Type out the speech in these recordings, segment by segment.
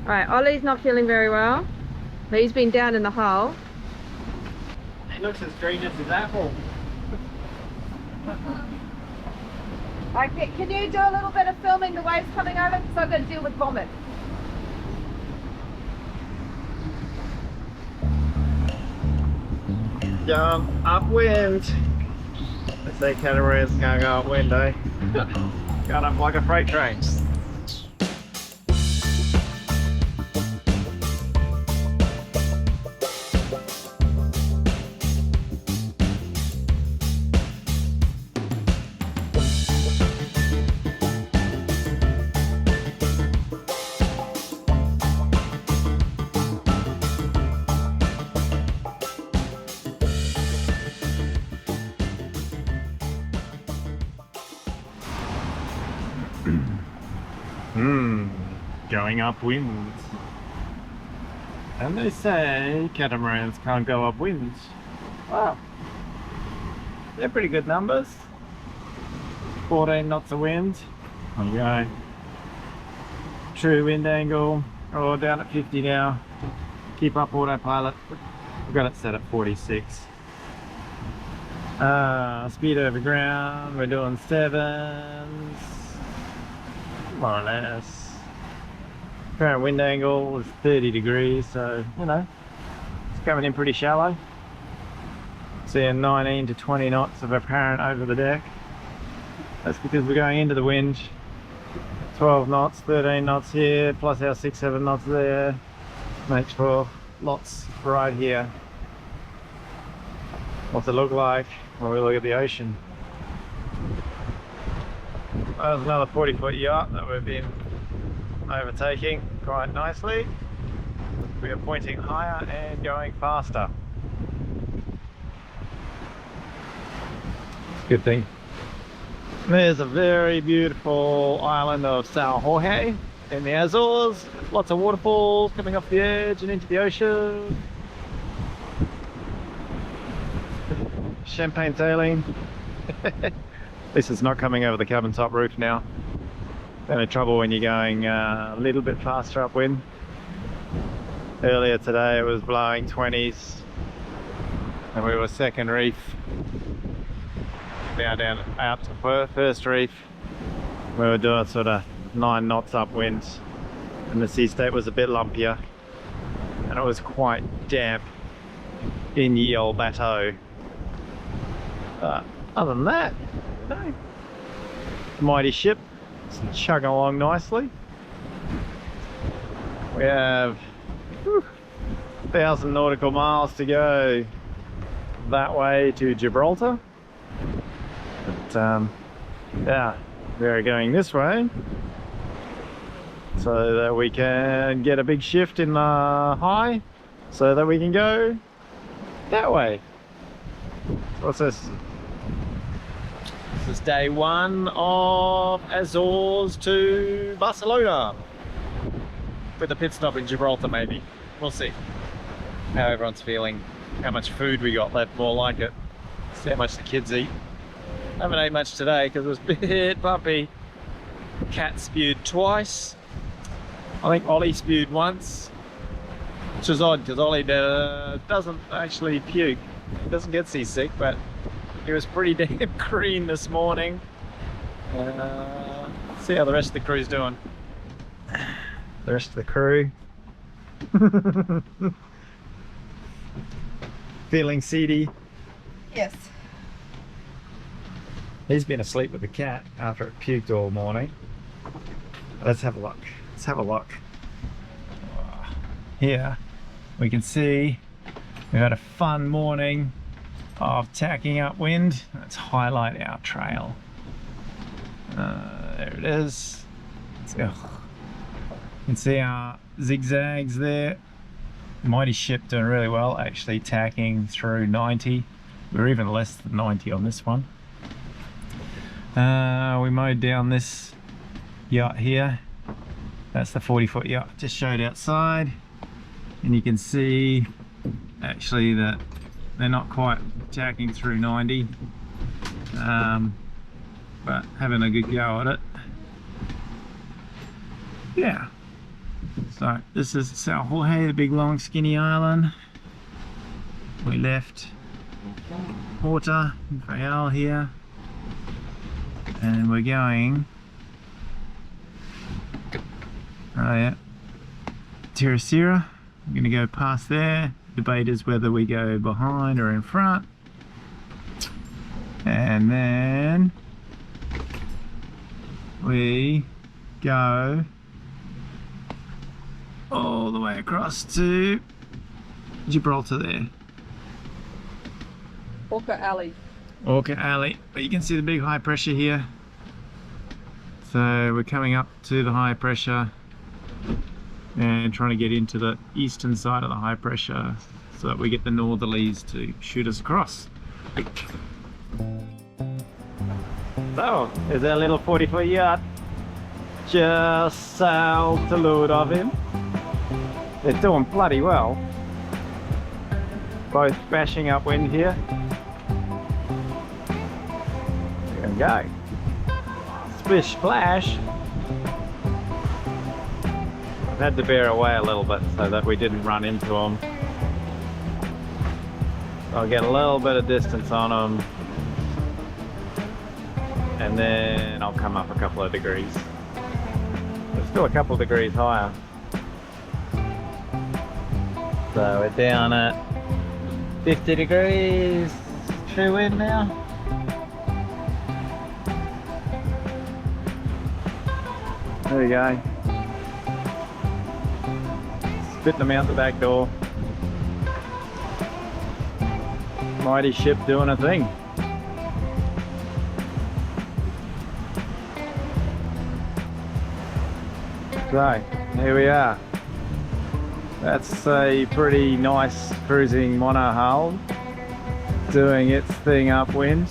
Right, Ollie's not feeling very well. He's been down in the hull. He looks as green as his apple. Can you do a little bit of filming the waves coming over? Because I've got to deal with vomit. Going upwind. They say catamarans can't go upwind, eh? Going up like a freight train. Going upwind. And they say catamarans can't go upwind. Wow. They're pretty good numbers. 14 knots of wind. I'm going true wind angle. Oh, down at 50 now. Keep up autopilot. We've got it set at 46. Speed over ground. We're doing 7s. More or less. Current wind angle is 30 degrees, so you know it's coming in pretty shallow. Seeing 19 to 20 knots of apparent over the deck. That's because we're going into the wind. 12 knots, 13 knots here, plus our 6-7 knots there. Makes for lots right here. What's it look like when we look at the ocean? There's another 40-foot yacht that we've been overtaking quite nicely. We are pointing higher and going faster. Good thing. There's a very beautiful island of Sao Jorge in the Azores. Lots of waterfalls coming off the edge and into the ocean. Champagne sailing. This is not coming over the cabin top roof now. Any trouble when you're going a little bit faster upwind. Earlier today it was blowing 20s and we were second reef. Now down out to first reef. We were doing sort of 9 knots upwind and the sea state was a bit lumpier and it was quite damp in the old bateau. Other than that, no. Mighty ship. Chugging along nicely. We have 1,000 nautical miles to go that way to Gibraltar. But yeah, we're going this way so that we can get a big shift in the high so that we can go that way. What's this? This is day 1 of Azores to Barcelona with a pit stop in Gibraltar maybe. We'll see how everyone's feeling, how much food we got left, more like it. See how much the kids eat. I haven't ate much today because it was a bit puppy. Cat spewed twice. I think Ollie spewed once, which is odd because Ollie doesn't actually puke. He doesn't get seasick, but he was pretty damn green this morning. See how the rest of the crew's doing. The rest of the crew. Feeling seedy? Yes. He's been asleep with the cat after it puked all morning. Let's have a look. Let's have a look. Here we can see we've had a fun morning of tacking upwind. Let's highlight our trail. There it is. You can see our zigzags there. Mighty ship doing really well, actually tacking through 90. We're even less than 90 on this one. We mowed down this yacht here. That's the 40-foot yacht just showed outside, and you can see actually that they're not quite tacking through 90, but having a good go at it. Yeah, so So this is Sao Jorge, the big long skinny island. We left Orca and Paikea here, and we're going, oh yeah, Terracira. I'm going to go past there. Debate is whether we go behind or in front, and then we go all the way across to Gibraltar there. Orca Alley. Orca Alley, but you can see the big high pressure here. So we're coming up to the high pressure and trying to get into the eastern side of the high pressure so that we get the northerlies to shoot us across. So, there's our little 40-foot yacht just sailed to leeward of him. They're doing bloody well. Both bashing upwind here. There we go. Splish splash. I've had to bear away a little bit so that we didn't run into them. So I'll get a little bit of distance on them, and then I'll come up a couple of degrees. We're still a couple of degrees higher. So we're down at 50 degrees true wind now. There we go. Spitting them out the back door. Mighty ship doing a thing. So, here we are. That's a pretty nice cruising monohull doing its thing upwind.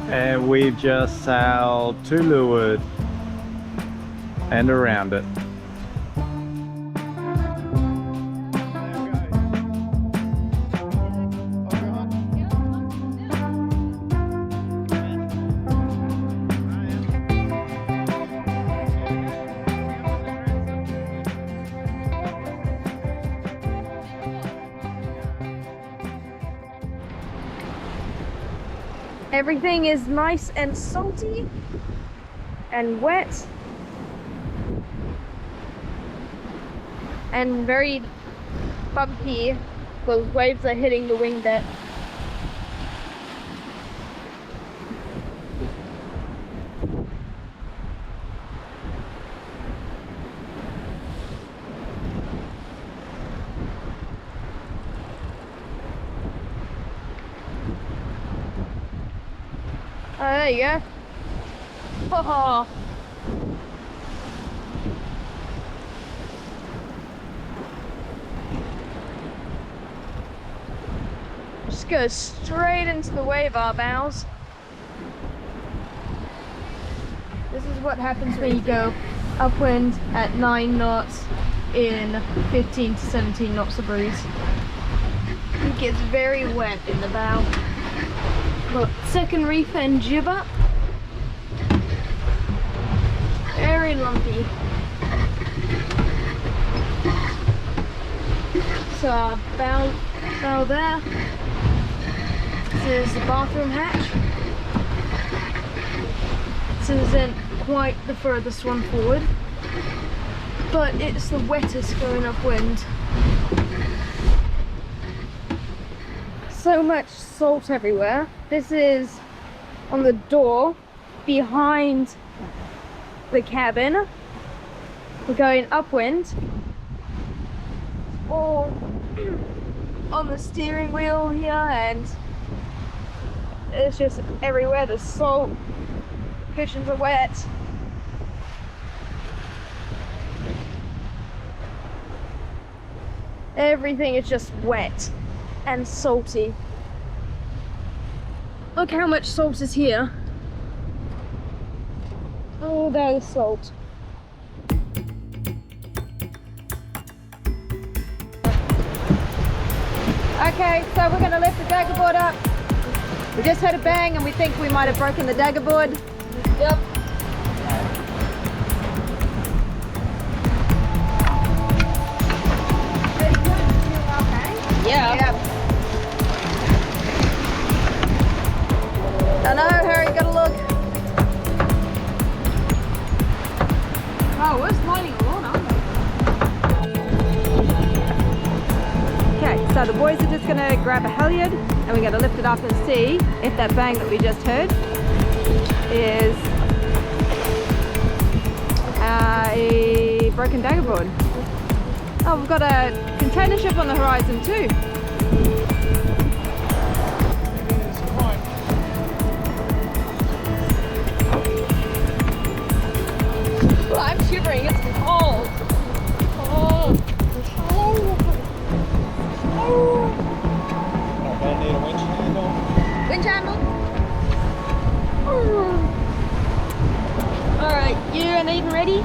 And we've just sailed to leeward and around it. Everything is nice and salty and wet and very bumpy. Those waves are hitting the wing deck. Oh, there you go. Oh. Just go straight into the wave our bows. This is what happens when you go upwind at 9 knots in 15 to 17 knots of breeze. It gets very wet in the bow. Got second reef and jib up. Very lumpy. So our bow there. This is the bathroom hatch. This isn't quite the furthest one forward, but it's the wettest going upwind. So much salt everywhere. This is on the door behind the cabin. We're going upwind. All on the steering wheel here, and it's just everywhere. The salt, cushions are wet. Everything is just wet and salty. Look how much salt is here. Oh, there's salt. Okay, so we're gonna lift the daggerboard up. We just heard a bang and we think we might have broken the daggerboard. Yep. Oh, we're sliding along, aren't we? Okay, so the boys are just going to grab a halyard and we're going to lift it up and see if that bang that we just heard is a broken daggerboard. Oh, we've got a container ship on the horizon too. Well, I'm shivering, it's cold. Cold. I need a winch handle. Winch handle. Alright, you and Eden ready?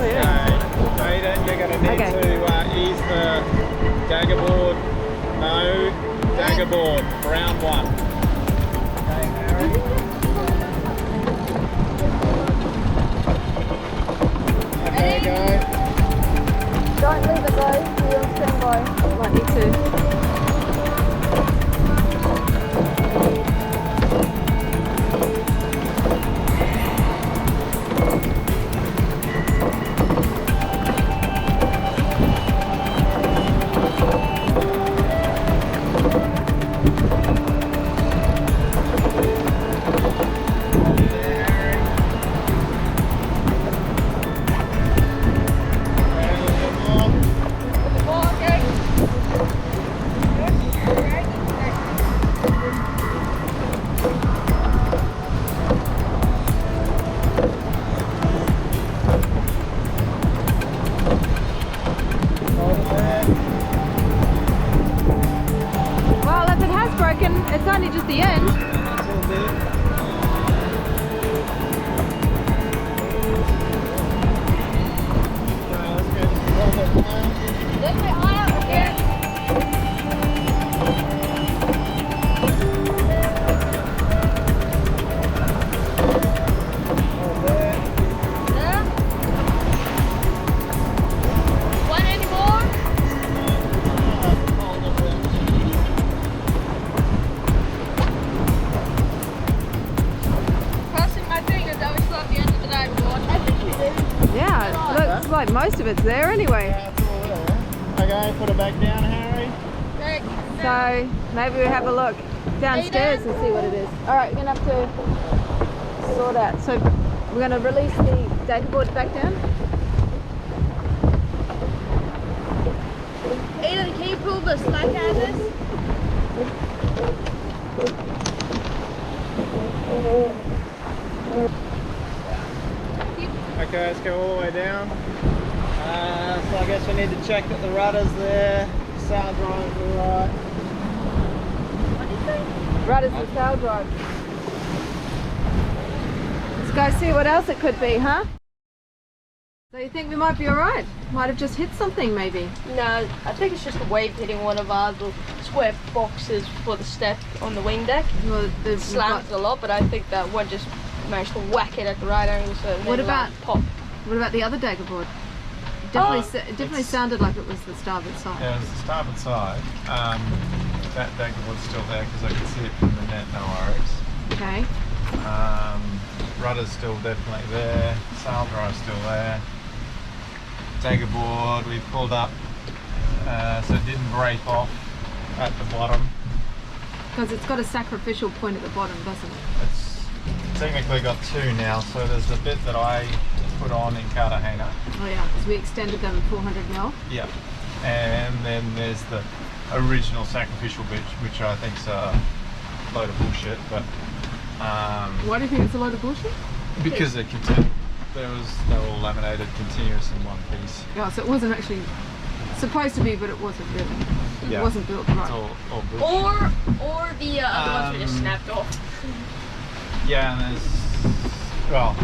Aiden, you're going to need to ease the daggerboard. No, daggerboard, round one. Okay, Harry. Okay, go. Don't leave it though, you're on standby. Might need to. Well, if it has broken, it's only just the end. Lift it high up again. There. Want any more? Crossing my fingers that we still at the end of the daggerboard. I think we did. Yeah, it looks like most of it's there anyway. Yeah, it's all there. Okay, put it back down, Harry. So maybe we have a look downstairs and see what it is. Alright, we're going to have to sort out. So we're going to release the daggerboard back down. Aiden, can you pull the slack out of this? Okay, let's go all the way down. So I guess we need to check that the rudder's there, sail drive's alright. What do you think? Rudders and sail drive. Let's go see what else it could be, huh? So you think we might be alright? Might have just hit something maybe. No, I think it's just a wave hitting one of our little square boxes for the step on the wing deck. Well, It slams a lot, but I think that one just managed to whack it at the right angle, so it What made a loud about- pop? What about the other daggerboard? It definitely sounded like it was the starboard side. Yeah, it's the starboard side. That daggerboard's still there because I can see it from the net, no worries. Okay. Rudder's still definitely there, sail drive's still there. Daggerboard we pulled up so it didn't break off at the bottom. Because it's got a sacrificial point at the bottom, doesn't it? It's technically got two now, so there's the bit that I put on in Catana. Oh yeah, because we extended them 400 mil. Yeah. And then there's the original sacrificial bit, which I think's a load of bullshit, but Why do you think it's a load of bullshit? because they were all laminated continuous in one piece. Yeah, so it wasn't actually supposed to be, but it wasn't really. Yeah. It wasn't built It's right. all bullshit. Or the other ones were just snapped off. Yeah, and there's, well,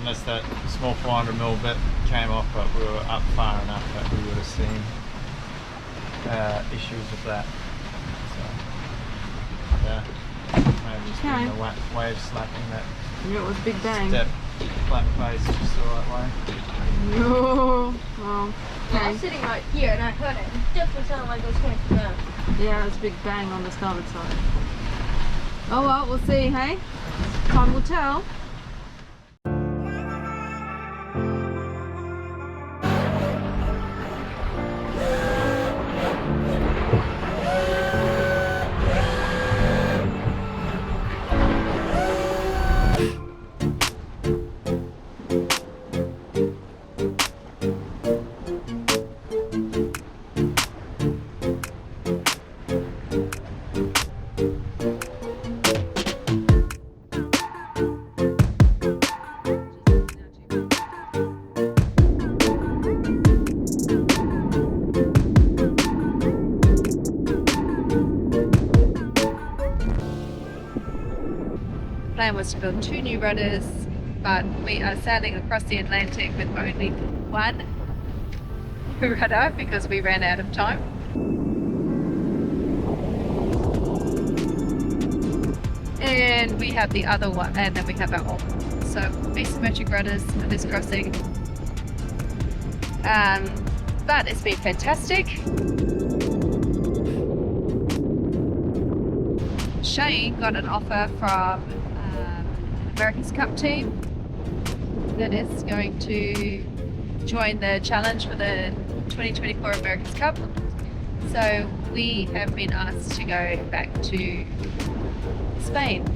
unless that small 400mm bit came off, but we were up far enough that we would have seen issues with that. So, yeah, maybe just Okay. the wave slapping that Yeah, it was a big bang. step flat face just the right way. Oh, well, I okay. was sitting right here and I heard it. It definitely sounded like it was coming from there. Yeah, it was a big bang on the starboard side. Oh well, we'll see, hey? Time will tell. Plan was to build 2 new rudders, but we are sailing across the Atlantic with only 1 rudder because we ran out of time. And we have the other one, and then we have our Orca. So asymmetric rudders for this crossing. But it's been fantastic. Shane got an offer from America's Cup team that is going to join the challenge for the 2024 America's Cup. So we have been asked to go back to Spain.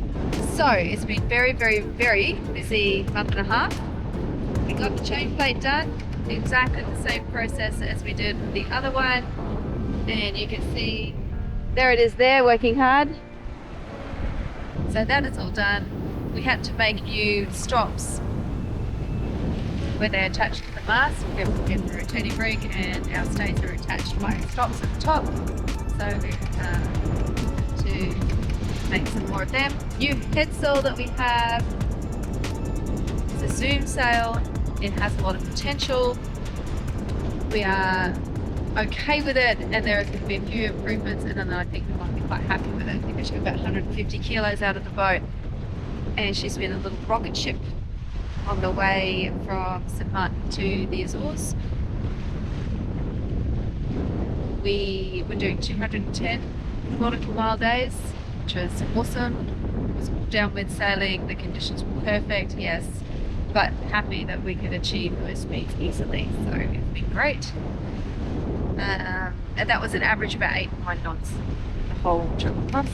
So it's been very, very, very busy month and a half. We got the chain plate done, exactly the same process as we did with the other one. And you can see, there it is there, working hard. So that is all done. We had to make new stops where they're attached to the mast. We have the rotating rig, and our stays are attached by stops at the top. So to make some more of them. New head sail that we have is a zoom sail. It has a lot of potential. We are okay with it, and there are going to be a few improvements, and then I think we might be quite happy with it because she got about 150 kilos out of the boat. And she's been a little rocket ship on the way from St. Martin to the Azores. We were doing 210 nautical mile days, which was awesome. It was downwind sailing, the conditions were perfect, yes, but happy that we could achieve those speeds easily, so it's been great. And that was an average of about 8-9 knots the whole trip month.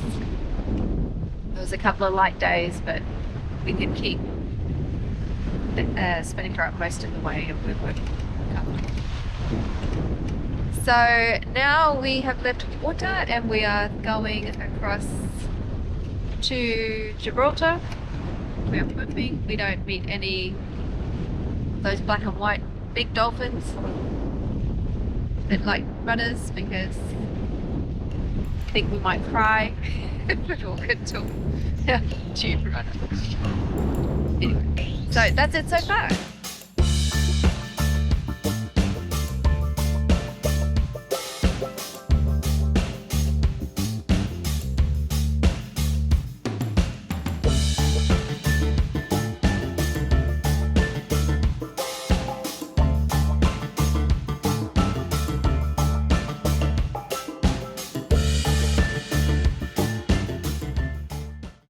There was a couple of light days, but we could keep spinning her up most of the way, and we were comfortable. So now we have left Gibraltar and we are going across to Gibraltar. We are moving. We don't meet any of those black and white big dolphins that like rudders, because I think we might cry if we walk into a tube rudder. Anyway, so that's it so far.